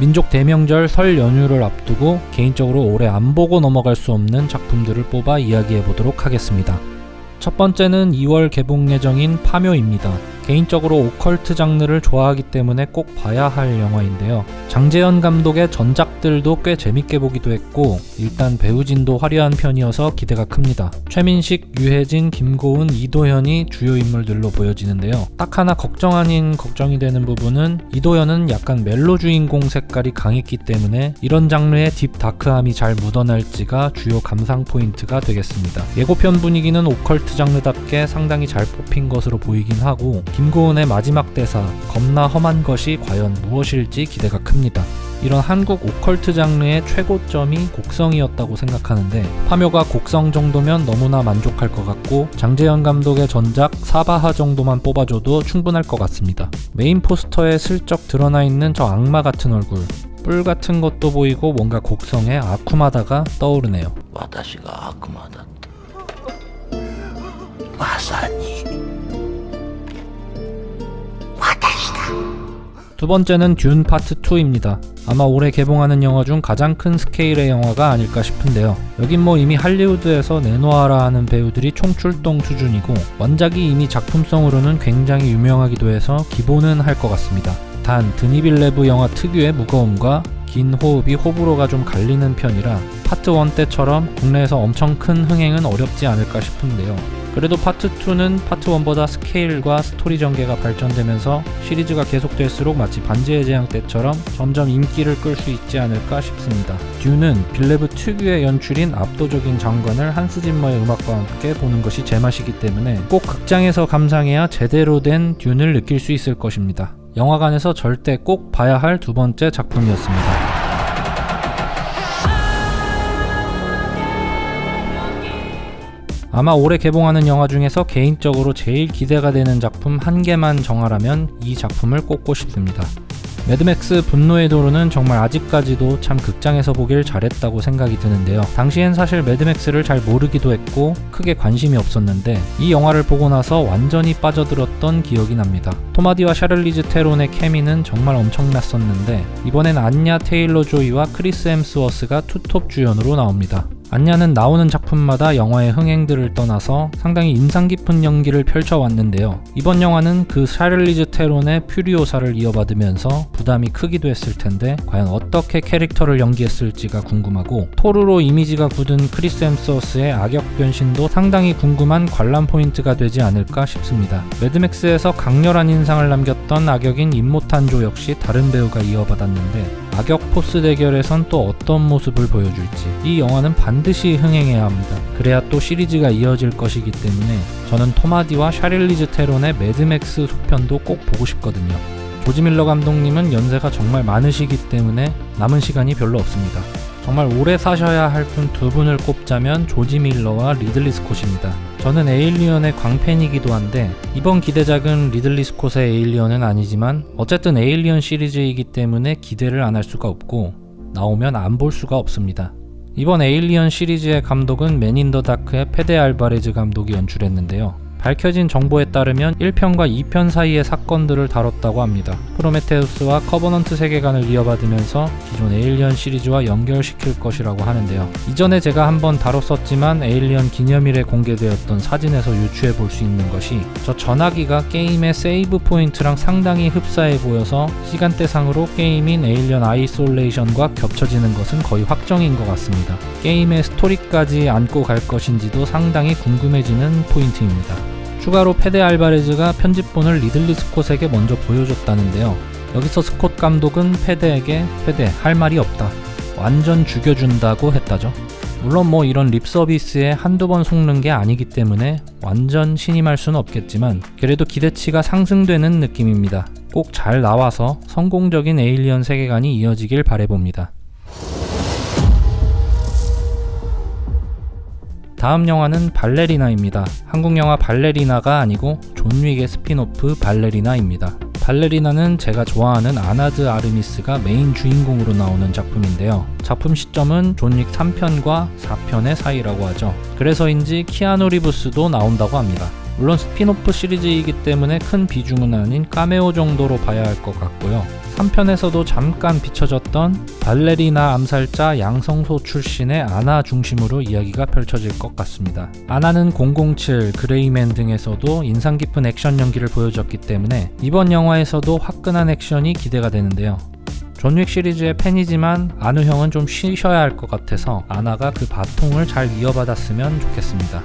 민족 대명절 설 연휴를 앞두고 개인적으로 올해 안 보고 넘어갈 수 없는 작품들을 뽑아 이야기해보도록 하겠습니다. 첫 번째는 2월 개봉 예정인 파묘입니다. 개인적으로 오컬트 장르를 좋아하기 때문에 꼭 봐야 할 영화인데요. 장재현 감독의 전작들도 꽤 재밌게 보기도 했고 일단 배우진도 화려한 편이어서 기대가 큽니다. 최민식, 유해진, 김고은, 이도현이 주요 인물들로 보여지는데요. 딱 하나 걱정 아닌 걱정이 되는 부분은 이도현은 약간 멜로 주인공 색깔이 강했기 때문에 이런 장르의 딥 다크함이 잘 묻어날지가 주요 감상 포인트가 되겠습니다. 예고편 분위기는 오컬트 장르답게 상당히 잘 뽑힌 것으로 보이긴 하고 김고은의 마지막 대사 겁나 험한 것이 과연 무엇일지 기대가 큽니다. 이런 한국 오컬트 장르의 최고점이 곡성이었다고 생각하는데 파묘가 곡성 정도면 너무나 만족할 것 같고 장재현 감독의 전작 사바하 정도만 뽑아줘도 충분할 것 같습니다. 메인 포스터에 슬쩍 드러나 있는 저 악마 같은 얼굴, 뿔 같은 것도 보이고 뭔가 곡성의 아쿠마다가 떠오르네요. 와다시가 아쿠마다. 마사니. 두 번째는 듄 파트 2입니다. 아마 올해 개봉하는 영화 중 가장 큰 스케일의 영화가 아닐까 싶은데요. 여긴 뭐 이미 할리우드에서 내놓아라 하는 배우들이 총출동 수준이고 원작이 이미 작품성으로는 굉장히 유명하기도 해서 기본은 할 것 같습니다. 단 드니빌레브 영화 특유의 무거움과 긴 호흡이 호불호가 좀 갈리는 편이라 파트 1 때처럼 국내에서 엄청 큰 흥행은 어렵지 않을까 싶은데요. 그래도 파트 2는 파트 1보다 스케일과 스토리 전개가 발전되면서 시리즈가 계속될수록 마치 반지의 제왕 때처럼 점점 인기를 끌 수 있지 않을까 싶습니다. 듄은 빌레브 특유의 연출인 압도적인 장관을 한스 짐머의 음악과 함께 보는 것이 제맛이기 때문에 꼭 극장에서 감상해야 제대로 된 듄을 느낄 수 있을 것입니다. 영화관에서 절대 꼭 봐야 할 두 번째 작품이었습니다. 아마 올해 개봉하는 영화 중에서 개인적으로 제일 기대가 되는 작품 한 개만 정하라면 이 작품을 꼽고 싶습니다. 매드맥스 분노의 도로는 정말 아직까지도 참 극장에서 보길 잘했다고 생각이 드는데요. 당시엔 사실 매드맥스를 잘 모르기도 했고 크게 관심이 없었는데 이 영화를 보고 나서 완전히 빠져들었던 기억이 납니다. 토마디와 샤를리즈 테론의 케미는 정말 엄청났었는데 이번엔 안냐 테일러 조이와 크리스 햄스워스가 투톱 주연으로 나옵니다. 안냐는 나오는 작품마다 영화의 흥행들을 떠나서 상당히 인상 깊은 연기를 펼쳐왔는데요. 이번 영화는 그 샤를리즈 테론의 퓨리오사를 이어받으면서 부담이 크기도 했을 텐데 과연 어떻게 캐릭터를 연기했을지가 궁금하고 토르로 이미지가 굳은 크리스 햄스워스의 악역 변신도 상당히 궁금한 관람 포인트가 되지 않을까 싶습니다. 매드맥스에서 강렬한 인상을 남겼던 악역인 임모탄조 역시 다른 배우가 이어받았는데 악역 포스 대결에선 또 어떤 모습을 보여줄지 이 영화는 반드시 흥행해야 합니다. 그래야 또 시리즈가 이어질 것이기 때문에 저는 토마디와 샤릴리즈 테론의 매드맥스 속편도 꼭 보고 싶거든요. 조지 밀러 감독님은 연세가 정말 많으시기 때문에 남은 시간이 별로 없습니다. 정말 오래 사셔야 할 분 두 분을 꼽자면 조지 밀러와 리들리 스콧입니다. 저는 에일리언의 광팬이기도 한데 이번 기대작은 리들리 스콧의 에일리언은 아니지만 어쨌든 에일리언 시리즈이기 때문에 기대를 안 할 수가 없고 나오면 안 볼 수가 없습니다. 이번 에일리언 시리즈의 감독은 맨 인 더 다크의 페데 알바레즈 감독이 연출했는데요. 밝혀진 정보에 따르면 1편과 2편 사이의 사건들을 다뤘다고 합니다. 프로메테우스와 커버넌트 세계관을 이어받으면서 기존 에일리언 시리즈와 연결시킬 것이라고 하는데요. 이전에 제가 한번 다뤘었지만 에일리언 기념일에 공개되었던 사진에서 유추해 볼 수 있는 것이 저 전화기가 게임의 세이브 포인트랑 상당히 흡사해 보여서 시간대상으로 게임인 에일리언 아이솔레이션과 겹쳐지는 것은 거의 확정인 것 같습니다. 게임의 스토리까지 안고 갈 것인지도 상당히 궁금해지는 포인트입니다. 추가로 페데 알바레즈가 편집본을 리들리 스콧에게 먼저 보여줬다는데요. 여기서 스콧 감독은 페데에게 페데 할 말이 없다. 완전 죽여준다고 했다죠. 물론 뭐 이런 립서비스에 한두 번 속는 게 아니기 때문에 완전 신임할 수는 없겠지만 그래도 기대치가 상승되는 느낌입니다. 꼭 잘 나와서 성공적인 에일리언 세계관이 이어지길 바라봅니다. 다음 영화는 발레리나입니다. 한국 영화 발레리나가 아니고 존 윅의 스핀오프 발레리나입니다. 발레리나는 제가 좋아하는 아나드 아르미스가 메인 주인공으로 나오는 작품인데요. 작품 시점은 존 윅 3편과 4편의 사이라고 하죠. 그래서인지 키아누 리브스도 나온다고 합니다. 물론 스핀오프 시리즈이기 때문에 큰 비중은 아닌 카메오 정도로 봐야 할 것 같고요. 3편에서도 잠깐 비춰졌던 발레리나 암살자 양성소 출신의 아나 중심으로 이야기가 펼쳐질 것 같습니다. 아나는 007, 그레이맨 등에서도 인상 깊은 액션 연기를 보여줬기 때문에 이번 영화에서도 화끈한 액션이 기대가 되는데요. 존 윅 시리즈의 팬이지만 아누 형은 좀 쉬셔야 할 것 같아서 아나가 그 바통을 잘 이어받았으면 좋겠습니다.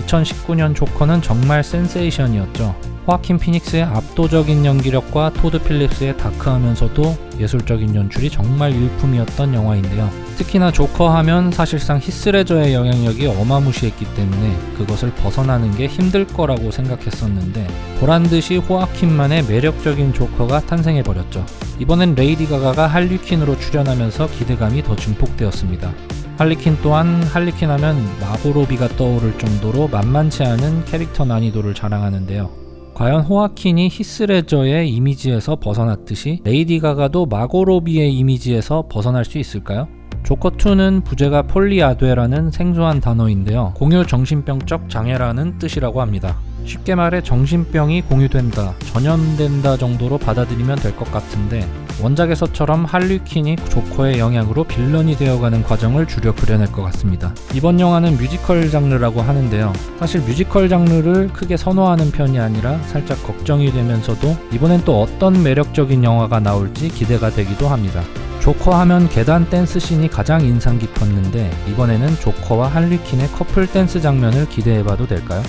2019년 조커는 정말 센세이션이었죠. 호아킨 피닉스의 압도적인 연기력과 토드 필립스의 다크하면서도 예술적인 연출이 정말 일품이었던 영화인데요. 특히나 조커 하면 사실상 히스레저의 영향력이 어마무시했기 때문에 그것을 벗어나는 게 힘들 거라고 생각했었는데 보란듯이 호아킨만의 매력적인 조커가 탄생해버렸죠. 이번엔 레이디 가가가 할리퀸으로 출연하면서 기대감이 더 증폭되었습니다. 할리퀸 또한 할리퀸 하면 마고로비가 떠오를 정도로 만만치 않은 캐릭터 난이도를 자랑하는데요. 과연 호아킨이 히스레저의 이미지에서 벗어났듯이 레이디 가가도 마고로비의 이미지에서 벗어날 수 있을까요? 조커2는 부제가 폴리아되라는 생소한 단어인데요. 공유 정신병적 장애라는 뜻이라고 합니다. 쉽게 말해 정신병이 공유된다, 전염된다 정도로 받아들이면 될 것 같은데 원작에서처럼 할리퀸이 조커의 영향으로 빌런이 되어가는 과정을 주려 그려낼 것 같습니다. 이번 영화는 뮤지컬 장르라고 하는데요. 사실 뮤지컬 장르를 크게 선호하는 편이 아니라 살짝 걱정이 되면서도 이번엔 또 어떤 매력적인 영화가 나올지 기대가 되기도 합니다. 조커 하면 계단 댄스 씬이 가장 인상 깊었는데 이번에는 조커와 할리퀸의 커플 댄스 장면을 기대해봐도 될까요?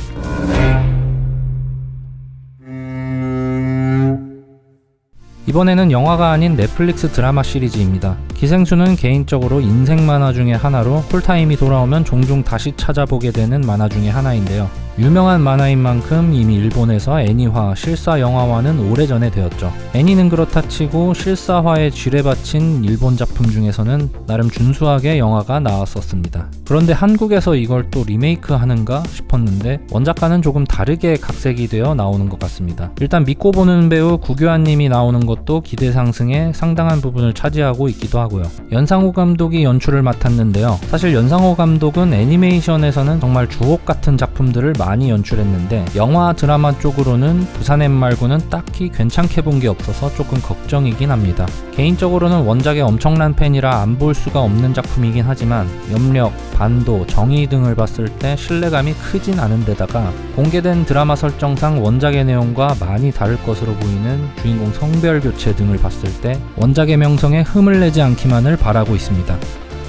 이번에는 영화가 아닌 넷플릭스 드라마 시리즈입니다. 기생수는 개인적으로 인생 만화 중에 하나로 쿨타임이 돌아오면 종종 다시 찾아보게 되는 만화 중에 하나인데요. 유명한 만화인 만큼 이미 일본에서 애니화, 실사 영화화는 오래전에 되었죠. 애니는 그렇다 치고 실사화에 지뢰받친 일본 작품 중에서는 나름 준수하게 영화가 나왔었습니다. 그런데 한국에서 이걸 또 리메이크 하는가 싶었는데 원작과는 조금 다르게 각색이 되어 나오는 것 같습니다. 일단 믿고 보는 배우 구교환님이 나오는 것도 기대 상승에 상당한 부분을 차지하고 있기도 하고요. 연상호 감독이 연출을 맡았는데요. 사실 연상호 감독은 애니메이션에서는 정말 주옥 같은 작품들을 많이 연출했는데 영화 드라마 쪽으로는 부산행 말고는 딱히 괜찮게 본 게 없어서 조금 걱정이긴 합니다. 개인적으로는 원작의 엄청난 팬이라 안 볼 수가 없는 작품이긴 하지만 염력, 반도, 정의 등을 봤을 때 신뢰감이 크진 않은 데다가 공개된 드라마 설정상 원작의 내용과 많이 다를 것으로 보이는 주인공 성별 교체 등을 봤을 때 원작의 명성에 흠을 내지 않기만을 바라고 있습니다.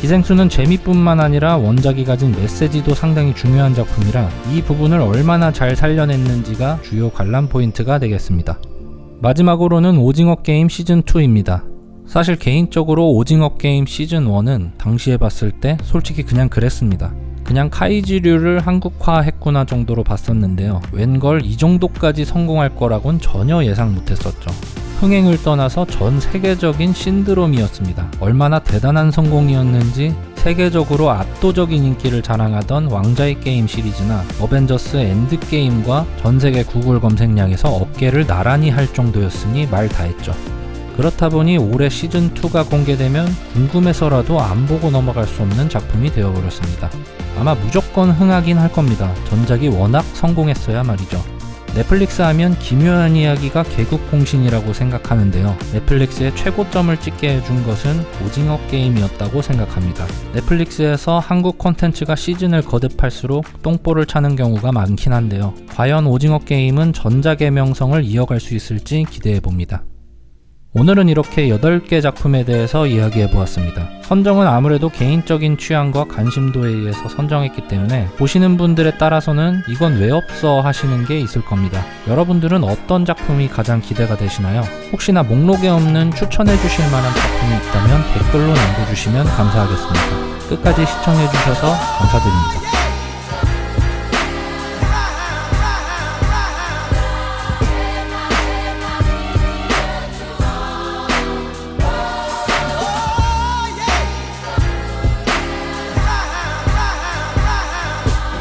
기생수는 재미뿐만 아니라 원작이 가진 메시지도 상당히 중요한 작품이라 이 부분을 얼마나 잘 살려냈는지가 주요 관람 포인트가 되겠습니다. 마지막으로는 오징어 게임 시즌2입니다. 사실 개인적으로 오징어 게임 시즌1은 당시에 봤을 때 솔직히 그냥 그랬습니다. 그냥 카이지류를 한국화했구나 정도로 봤었는데요. 웬걸 이 정도까지 성공할 거라곤 전혀 예상 못했었죠. 흥행을 떠나서 전 세계적인 신드롬이었습니다. 얼마나 대단한 성공이었는지 세계적으로 압도적인 인기를 자랑하던 왕자의 게임 시리즈나 어벤져스 엔드게임과 전세계 구글 검색량에서 어깨를 나란히 할 정도였으니 말 다했죠. 그렇다 보니 올해 시즌2가 공개되면 궁금해서라도 안 보고 넘어갈 수 없는 작품이 되어버렸습니다. 아마 무조건 흥하긴 할 겁니다. 전작이 워낙 성공했어야 말이죠. 넷플릭스 하면 기묘한 이야기가 개국공신이라고 생각하는데요. 넷플릭스의 최고점을 찍게 해준 것은 오징어 게임이었다고 생각합니다. 넷플릭스에서 한국 콘텐츠가 시즌을 거듭할수록 똥볼을 차는 경우가 많긴 한데요. 과연 오징어 게임은 전작의 명성을 이어갈 수 있을지 기대해봅니다. 오늘은 이렇게 8개 작품에 대해서 이야기해보았습니다. 선정은 아무래도 개인적인 취향과 관심도에 의해서 선정했기 때문에 보시는 분들에 따라서는 이건 왜 없어 하시는 게 있을 겁니다. 여러분들은 어떤 작품이 가장 기대가 되시나요? 혹시나 목록에 없는 추천해주실 만한 작품이 있다면 댓글로 남겨주시면 감사하겠습니다. 끝까지 시청해주셔서 감사드립니다.